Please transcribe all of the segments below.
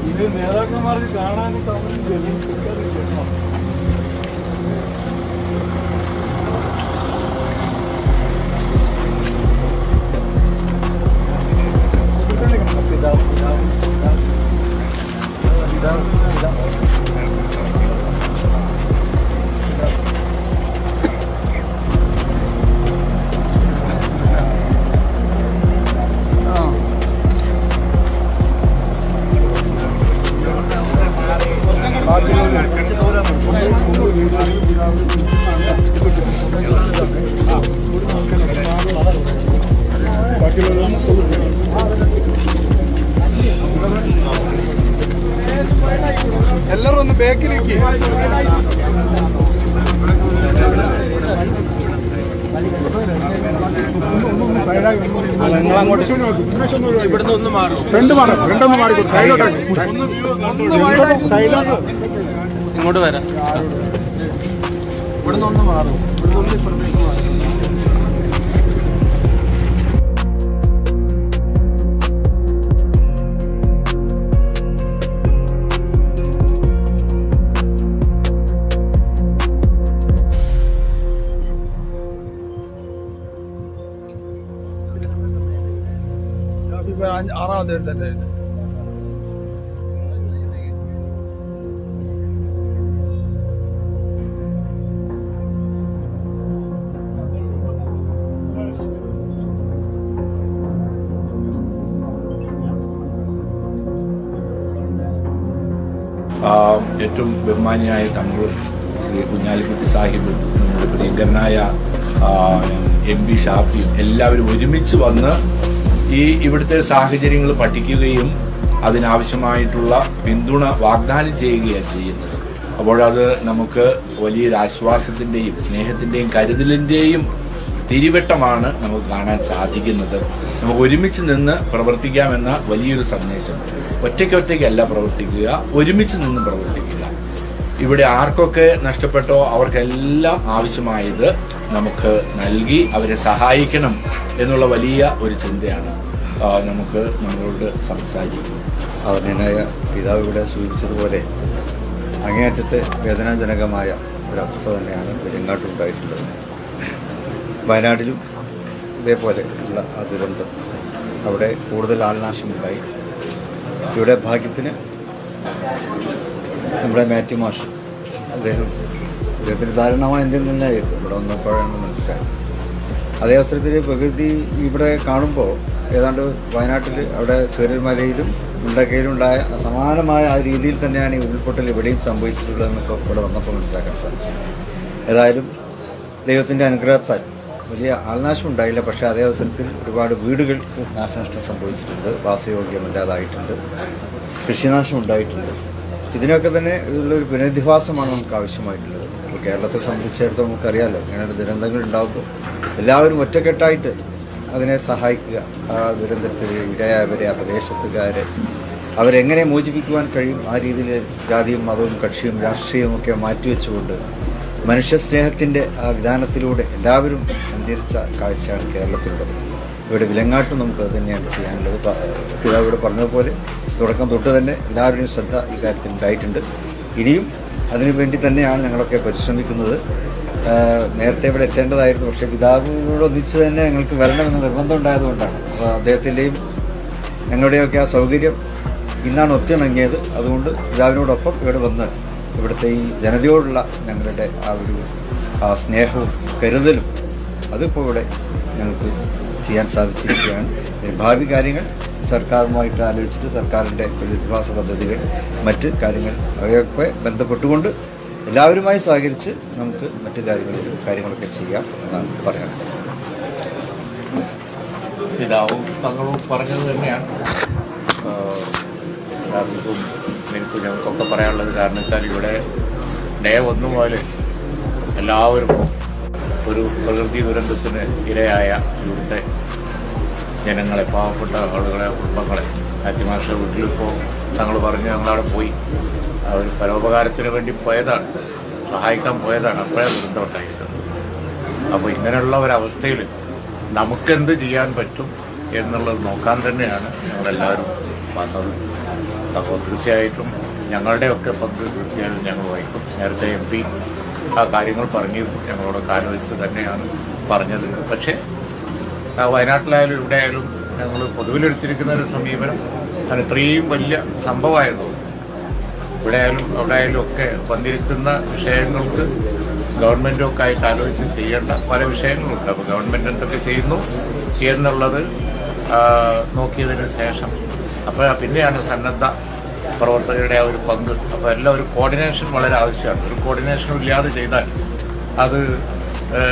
ഇത് നേതാക്കന്മാർക്ക് കാണാനും തമ്മിൽ എല്ലാവരും ഒന്ന് ബാക്കിലേക്ക് ഇവിടുന്ന് ഒന്ന് മാറും രണ്ടൊന്ന് മാറി ഇങ്ങോട്ട് വരാം ഇവിടുന്ന് ഒന്ന് മാറും ഇവിടുന്ന് ഒന്ന് ഇപ്പുറത്തേക്ക് മാറും ആറാമത് തന്നെ ഏറ്റവും ബഹുമാനിയായ തങ്ങൾ ശ്രീ കുഞ്ഞാലിക്കുട്ടി സാഹിബ്, നമ്മുടെ പ്രിയങ്കരനായ MP ഷാഫിയും എല്ലാവരും ഒരുമിച്ച് വന്ന് ഇവിടുത്തെ സാഹചര്യങ്ങൾ പഠിക്കുകയും അതിനാവശ്യമായിട്ടുള്ള പിന്തുണ വാഗ്ദാനം ചെയ്യുകയാണ് ചെയ്യുന്നത്. അപ്പോഴത് നമുക്ക് വലിയൊരു ആശ്വാസത്തിൻ്റെയും സ്നേഹത്തിൻ്റെയും കരുതലിൻ്റെയും തിരിവട്ടമാണ് നമുക്ക് കാണാൻ സാധിക്കുന്നത്. നമുക്ക് ഒരുമിച്ച് നിന്ന് പ്രവർത്തിക്കാമെന്ന വലിയൊരു സന്ദേശം. ഒറ്റയ്ക്കല്ല പ്രവർത്തിക്കുക, ഒരുമിച്ച് നിന്ന് പ്രവർത്തിക്കുക. ഇവിടെ ആർക്കൊക്കെ നഷ്ടപ്പെട്ടോ അവർക്കെല്ലാം ആവശ്യമായത് നമുക്ക് നൽകി അവരെ സഹായിക്കണം എന്നുള്ള വലിയ ഒരു ചിന്തയാണ് നമുക്ക് നമ്മളോട് സംസാരിക്കുന്നത്. ആദരണീയനായ പിതാവ് ഇവിടെ സൂചിപ്പിച്ചതുപോലെ അങ്ങേയറ്റത്തെ വേദനാജനകമായ ഒരവസ്ഥ തന്നെയാണ് വെലിങ്ങാട്ടുണ്ടായിട്ടുള്ളത്. വയനാട്ടിലും ഇതേപോലെ ഉള്ള ആ ദുരന്തം, അവിടെ കൂടുതൽ ആൾനാശമുണ്ടായി. ഇവിടെ ഭാഗ്യത്തിന് നമ്മുടെ മാത്യു മാഷ് അദ്ദേഹത്തിന് ധാരണമായ എന്തെങ്കിലും തന്നെയായിരുന്നു ഇവിടെ വന്നപ്പോഴാണ് മനസ്സിലായത്. അതേ അവസരത്തിൽ പ്രകൃതി ഇവിടെ കാണുമ്പോൾ ഏതാണ്ട് വയനാട്ടിൽ അവിടെ ചുരൽമലയിലും മുണ്ടക്കയിലും ഉണ്ടായ സമാനമായ ആ രീതിയിൽ തന്നെയാണ് ഈ ഉരുൾപൊട്ടൽ ഇവിടെയും സംഭവിച്ചിട്ടുള്ളതെന്നൊക്കെ ഇവിടെ വന്നപ്പോൾ മനസ്സിലാക്കാൻ സാധിച്ചു. ഏതായാലും ദൈവത്തിൻ്റെ അനുഗ്രഹത്താൽ വലിയ ആൾനാശം ഉണ്ടായില്ല. പക്ഷേ അതേ അവസരത്തിൽ ഒരുപാട് വീടുകൾക്ക് നാശനഷ്ടം സംഭവിച്ചിട്ടുണ്ട്, വാസയോഗ്യമല്ലാതായിട്ടുണ്ട്, കൃഷിനാശം ഉണ്ടായിട്ടുണ്ട്. ഇതിനൊക്കെ തന്നെ ഉള്ളൊരു പുനരധിവാസമാണ് നമുക്ക് ആവശ്യമായിട്ടുള്ളത്. ഇപ്പോൾ കേരളത്തെ സംബന്ധിച്ചിടത്തോളം നമുക്കറിയാമല്ലോ, ഇങ്ങനെയുള്ള ദുരന്തങ്ങൾ ഉണ്ടാകുമ്പോൾ എല്ലാവരും ഒറ്റക്കെട്ടായിട്ട് അതിനെ സഹായിക്കുക. ആ ദുരന്തത്തിൽ ഇരയായവരെ, ആ പ്രദേശത്തുകാരെ അവരെങ്ങനെ മോചിപ്പിക്കുവാൻ കഴിയും ആ രീതിയിൽ ജാതിയും മതവും കക്ഷിയും രാഷ്ട്രീയവും ഒക്കെ മാറ്റിവെച്ചുകൊണ്ട് മനുഷ്യസ്നേഹത്തിൻ്റെ ആ വിധാനത്തിലൂടെ എല്ലാവരും സഞ്ചരിച്ച കാഴ്ചയാണ് കേരളത്തിലുള്ളത്. ഇവിടെ വിലങ്ങാട്ടും നമുക്ക് അത് തന്നെയാണ് ചെയ്യാനുള്ളത്. പിതാവ് ഇവിടെ പറഞ്ഞതുപോലെ തുടക്കം തൊട്ട് തന്നെ എല്ലാവരുടെയും ശ്രദ്ധ ഇക്കാര്യത്തിൽ ഉണ്ടായിട്ടുണ്ട്. ഇനിയും അതിനുവേണ്ടി തന്നെയാണ് ഞങ്ങളൊക്കെ പരിശ്രമിക്കുന്നത്. നേരത്തെ ഇവിടെ എത്തേണ്ടതായിരുന്നു, പക്ഷേ പിതാവിനോട് ഒന്നിച്ച് തന്നെ ഞങ്ങൾക്ക് വരണമെന്ന് നിർബന്ധം ഉണ്ടായതുകൊണ്ടാണ്. അപ്പോൾ അദ്ദേഹത്തിൻ്റെയും ഞങ്ങളുടെയൊക്കെ ആ സൗകര്യം ഇന്നാണ് ഒത്തിണങ്ങിയത്. അതുകൊണ്ട് പിതാവിനോടൊപ്പം ഇവിടെ വന്ന് ഇവിടുത്തെ ഈ ജനതയോടുള്ള ഞങ്ങളുടെ ആ ഒരു സ്നേഹവും കരുതലും അതിപ്പോൾ ഇവിടെ ഞങ്ങൾക്ക് ചെയ്യാൻ സാധിച്ചിരിക്കുകയാണ്. ഭാവി കാര്യങ്ങൾ സർക്കാരുമായിട്ട് ആലോചിച്ചിട്ട് സർക്കാരിൻ്റെ പുനരധിവാസ പദ്ധതികൾ, മറ്റ് കാര്യങ്ങൾ അവയൊക്കെ ബന്ധപ്പെട്ടുകൊണ്ട് എല്ലാവരുമായി സഹകരിച്ച് നമുക്ക് മറ്റു കാര്യങ്ങളൊക്കെ ചെയ്യാം എന്നാണ് പറയാനുള്ളത്. പിതാവും തങ്ങളും പറഞ്ഞത് തന്നെയാണ് എല്ലാവർക്കും എനിക്ക് ഞങ്ങൾക്കൊക്കെ പറയാനുള്ളത്. കാരണം വെച്ചാൽ ഇവിടെ ഡേ 1 മുതൽ എല്ലാവരും ഒരു പ്രകൃതി ദുരന്തത്തിന് ഇരയായ ഇവിടുത്തെ ജനങ്ങളെ, പാവപ്പെട്ട ആളുകളെ, കുടുംബങ്ങളെ, മാത്യുമാഷ വീട്ടിലിപ്പോൾ തങ്ങൾ പറഞ്ഞ് ഞങ്ങളവിടെ പോയി അവർ പരോപകാരത്തിന് വേണ്ടി പോയതാണ്, സഹായിക്കാൻ പോയതാണ്. അപ്പോഴേ ദുരന്തം ഉണ്ടായിരുന്നത്. അപ്പോൾ ഇങ്ങനെയുള്ള ഒരവസ്ഥയിൽ നമുക്കെന്ത് ചെയ്യാൻ പറ്റും എന്നുള്ളത് നോക്കാൻ തന്നെയാണ് ഞങ്ങളെല്ലാവരും വന്നത്. അപ്പോൾ തീർച്ചയായിട്ടും ഞങ്ങളുടെയൊക്കെ പങ്ക് തീർച്ചയായും ഞങ്ങൾ വഹിക്കും. നേരത്തെ MP ആ കാര്യങ്ങൾ പറഞ്ഞിരുന്നു, ഞങ്ങളോടൊക്കെ ആലോചിച്ച് തന്നെയാണ് പറഞ്ഞത്. പക്ഷേ വയനാട്ടിലായാലും ഇവിടെ ആയാലും ഞങ്ങൾ പൊതുവിലെടുത്തിരിക്കുന്ന ഒരു സമീപനം അത് ഇത്രയും വലിയ സംഭവമായതുകൊണ്ട് ഇവിടെ ആയാലും അവിടെ ആയാലും ഒക്കെ വന്നിരിക്കുന്ന വിഷയങ്ങൾക്ക് ഗവൺമെൻറ്റൊക്കെ ആയിട്ട് ആലോചിച്ച് ചെയ്യേണ്ട പല വിഷയങ്ങളുണ്ട്. അപ്പോൾ ഗവൺമെൻറ് എന്തൊക്കെ ചെയ്യുന്നു എന്നുള്ളത് നോക്കിയതിന് ശേഷം അപ്പോൾ പിന്നെയാണ് സന്നദ്ധ പ്രവർത്തകരുടെ ആ ഒരു പങ്ക്. അപ്പോൾ എല്ലാം ഒരു കോർഡിനേഷൻ വളരെ ആവശ്യമാണ്. ഒരു കോർഡിനേഷനും ഇല്ലാതെ ചെയ്താൽ അത്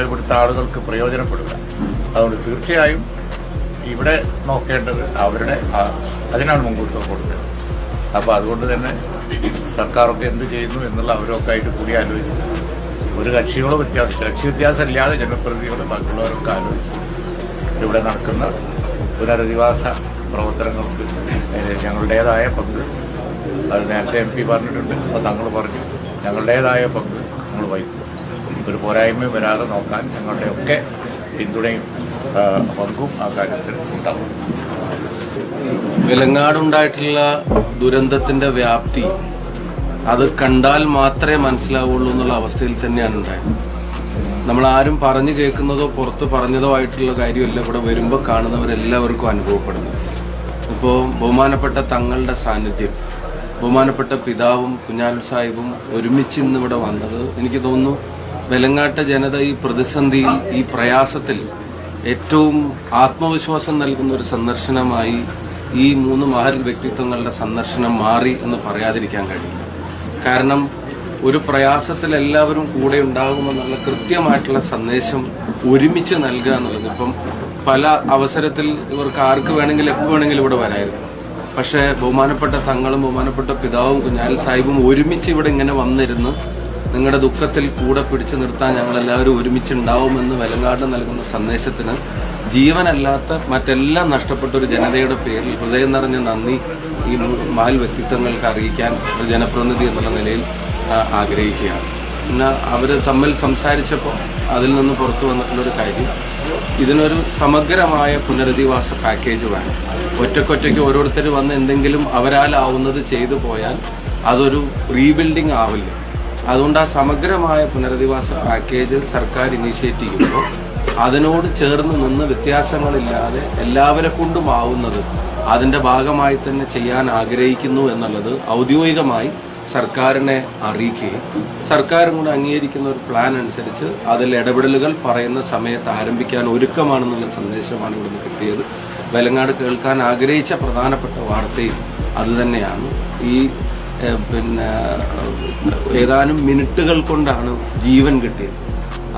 ഇവിടുത്തെ ആളുകൾക്ക് പ്രയോജനപ്പെടില്ല. അതുകൊണ്ട് തീർച്ചയായും ഇവിടെ നോക്കേണ്ടത് അവരുടെ അതിനാണ് മുൻകൂട്ടം കൊടുക്കുന്നത്. അപ്പോൾ അതുകൊണ്ട് തന്നെ സർക്കാരൊക്കെ എന്ത് ചെയ്യുന്നു എന്നുള്ള അവരൊക്കെ ആയിട്ട് കൂടി ആലോചിച്ച് ഒരു കക്ഷി വ്യത്യാസം ഇല്ലാതെ ജനപ്രതിനിധികൾ ബാക്കിയുള്ളവരൊക്കെ ആലോചിച്ച് ഇവിടെ നടക്കുന്ന പുനരധിവാസ പ്രവർത്തനങ്ങൾക്ക് ഞങ്ങളുടേതായ പങ്ക് അത് നേരത്തെ MP പറഞ്ഞിട്ടുണ്ട്. അപ്പോൾ തങ്ങൾ പറഞ്ഞു ഞങ്ങളുടേതായ പങ്ക് ഞങ്ങൾ വഹിക്കും. ഒരു പോരായ്മയും വരാതെ നോക്കാൻ ഞങ്ങളുടെയൊക്കെ പിന്തുണയും പങ്കും ആ കാര്യത്തിൽ ഉണ്ടാവും. വെലങ്ങാടുണ്ടായിട്ടുള്ള ദുരന്തത്തിന്റെ വ്യാപ്തി അത് കണ്ടാൽ മാത്രമേ മനസ്സിലാവുള്ളൂ എന്നുള്ള അവസ്ഥയിൽ തന്നെയാണ് ഉണ്ടായത്. നമ്മളാരും പറഞ്ഞു കേൾക്കുന്നതോ പുറത്ത് പറഞ്ഞതോ ആയിട്ടുള്ള കാര്യമല്ല ഇവിടെ വരുമ്പോൾ കാണുന്നവരെല്ലാവർക്കും അനുഭവപ്പെടുന്നത്. ഇപ്പോൾ ബഹുമാനപ്പെട്ട തങ്ങളുടെ സാന്നിധ്യം, ബഹുമാനപ്പെട്ട പിതാവും കുഞ്ഞാലു സാഹിബും ഒരുമിച്ച് ഇന്ന് ഇവിടെ വന്നത് എനിക്ക് തോന്നുന്നു വെലങ്ങാട്ട ജനത ഈ പ്രതിസന്ധിയിൽ ഈ പ്രയാസത്തിൽ ഏറ്റവും ആത്മവിശ്വാസം നൽകുന്ന ഒരു സന്ദർശനമായി ഈ 3 മഹൽ വ്യക്തിത്വങ്ങളുടെ സന്ദർശനം മാറി എന്ന് പറയാതിരിക്കാൻ കഴിയില്ല. കാരണം ഒരു പ്രയാസത്തിൽ എല്ലാവരും കൂടെ ഉണ്ടാകുമെന്നുള്ള കൃത്യമായിട്ടുള്ള സന്ദേശം ഒരുമിച്ച് നൽകുക എന്നുള്ളത് ഇപ്പം പല അവസരത്തിൽ ഇവർക്ക് ആർക്ക് വേണമെങ്കിലും എപ്പോൾ വേണമെങ്കിലും ഇവിടെ വരായിരുന്നു. പക്ഷേ ബഹുമാനപ്പെട്ട തങ്ങളും ബഹുമാനപ്പെട്ട പിതാവും കുഞ്ഞാലി സാഹിബും ഒരുമിച്ച് ഇവിടെ ഇങ്ങനെ വന്നിരുന്ന് നിങ്ങളുടെ ദുഃഖത്തിൽ കൂടെ പിടിച്ചു നിർത്താൻ ഞങ്ങളെല്ലാവരും ഒരുമിച്ചുണ്ടാവുമെന്ന് വെലങ്ങാട് നൽകുന്ന സന്ദേശത്തിന് ജീവനല്ലാത്ത മറ്റെല്ലാം നഷ്ടപ്പെട്ട ഒരു ജനതയുടെ പേരിൽ ഹൃദയം നിറഞ്ഞ നന്ദി ഈ മഹൽ വ്യക്തിത്വങ്ങൾക്ക് അറിയിക്കാൻ ഒരു ജനപ്രതിനിധി എന്നുള്ള നിലയിൽ ആഗ്രഹിക്കുകയാണ്. പിന്നെ അവർ തമ്മിൽ സംസാരിച്ചപ്പോൾ അതിൽ നിന്ന് പുറത്തു വന്നിട്ടുള്ളൊരു കാര്യം, ഇതിനൊരു സമഗ്രമായ പുനരധിവാസ പാക്കേജ് വേണം. ഒറ്റയ്ക്കൊറ്റയ്ക്ക് ഓരോരുത്തർ വന്ന് എന്തെങ്കിലും അവരാലാവുന്നത് ചെയ്തു പോയാൽ അതൊരു റീബിൽഡിംഗ് ആവില്ല. അതുകൊണ്ട് ആ സമഗ്രമായ പുനരധിവാസ പാക്കേജ് സർക്കാർ ഇനീഷ്യേറ്റ് ചെയ്യുമ്പോൾ അതിനോട് ചേർന്ന് നിന്ന് വ്യത്യാസങ്ങളില്ലാതെ എല്ലാവരെ കൊണ്ടും ആവുന്നത് അതിൻ്റെ ഭാഗമായി തന്നെ ചെയ്യാൻ ആഗ്രഹിക്കുന്നു എന്നുള്ളത് ഔദ്യോഗികമായി സർക്കാരിനെ അറിയിക്കുകയും സർക്കാരും കൂടെ അംഗീകരിക്കുന്ന ഒരു പ്ലാൻ അനുസരിച്ച് അതിൽ ഇടപെടലുകൾ പറയുന്ന സമയത്ത് ആരംഭിക്കാൻ ഒരുക്കമാണെന്നുള്ള സന്ദേശമാണ് ഇവിടുന്ന് കിട്ടിയത്. വെലങ്ങാട് കേൾക്കാൻ ആഗ്രഹിച്ച പ്രധാനപ്പെട്ട വാർത്തയും അതുതന്നെയാണ്. ഈ ഏതാനും മിനിറ്റുകൾ കൊണ്ടാണ് ജീവൻ കിട്ടിയത്.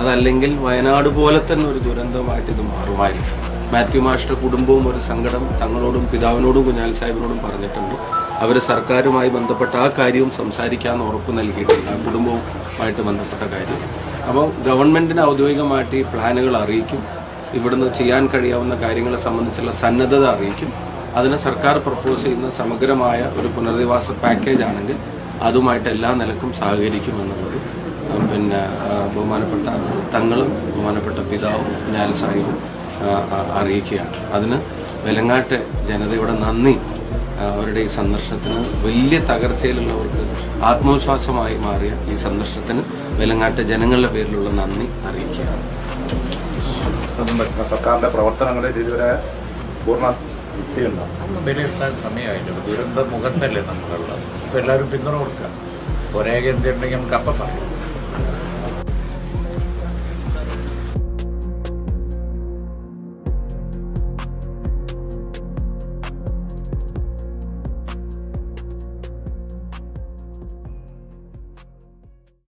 അതല്ലെങ്കിൽ വയനാട് പോലെ തന്നെ ഒരു ദുരന്തമായിട്ട് ഇത് മാറുമായിരുന്നു. മാത്യു മാസ്റ്റർ കുടുംബവും ഒരു സങ്കടം തങ്ങളോടും പിതാവിനോടും കുഞ്ഞാലി സാഹിബിനോടും പറഞ്ഞിട്ടുണ്ട്. അവർ സർക്കാരുമായി ബന്ധപ്പെട്ട ആ കാര്യവും സംസാരിക്കാമെന്ന് ഉറപ്പ് നൽകിയിട്ടില്ല, കുടുംബവുമായിട്ട് ബന്ധപ്പെട്ട കാര്യം. അപ്പോൾ ഗവൺമെൻറ്റിന് ഔദ്യോഗികമായിട്ട് ഈ പ്ലാനുകൾ അറിയിക്കും, ഇവിടുന്ന് ചെയ്യാൻ കഴിയാവുന്ന കാര്യങ്ങളെ സംബന്ധിച്ചുള്ള സന്നദ്ധത അറിയിക്കും. അതിന് സർക്കാർ പ്രപ്പോസ് ചെയ്യുന്ന സമഗ്രമായ ഒരു പുനരധിവാസ പാക്കേജ് ആണെങ്കിൽ അതുമായിട്ട് എല്ലാ നിലക്കും സഹകരിക്കുമെന്നുള്ളത് ബഹുമാനപ്പെട്ട തങ്ങളും ബഹുമാനപ്പെട്ട പിതാവും കുഞ്ഞാലി സാഹിബും അറിയിക്കുകയാണ്. അതിന് വെലങ്ങാട്ടെ ജനതയുടെ നന്ദി. അവരുടെ ഈ സന്ദർശനത്തിന് വലിയ തകർച്ചയിലുള്ളവർക്ക് ആത്മവിശ്വാസമായി മാറിയ ഈ സന്ദർശനത്തിന് വെലങ്ങാട്ടെ ജനങ്ങളുടെ പേരിലുള്ള നന്ദി അറിയിക്കുകയാണ്. സർക്കാരിന്റെ പ്രവർത്തനങ്ങളിൽ ഇതുവരെ പൂർണ്ണ ഒന്നും വിലയിരുത്താൻ സമയമായില്ല. ദുരന്ത മുഖത്തല്ലേ നമ്മളുള്ളത്. ഇപ്പം എല്ലാവരും പിന്തുണ കൊടുക്കുക. ഒരേ എന്തുണ്ടെങ്കിൽ നമുക്ക് അപ്പം പറയും.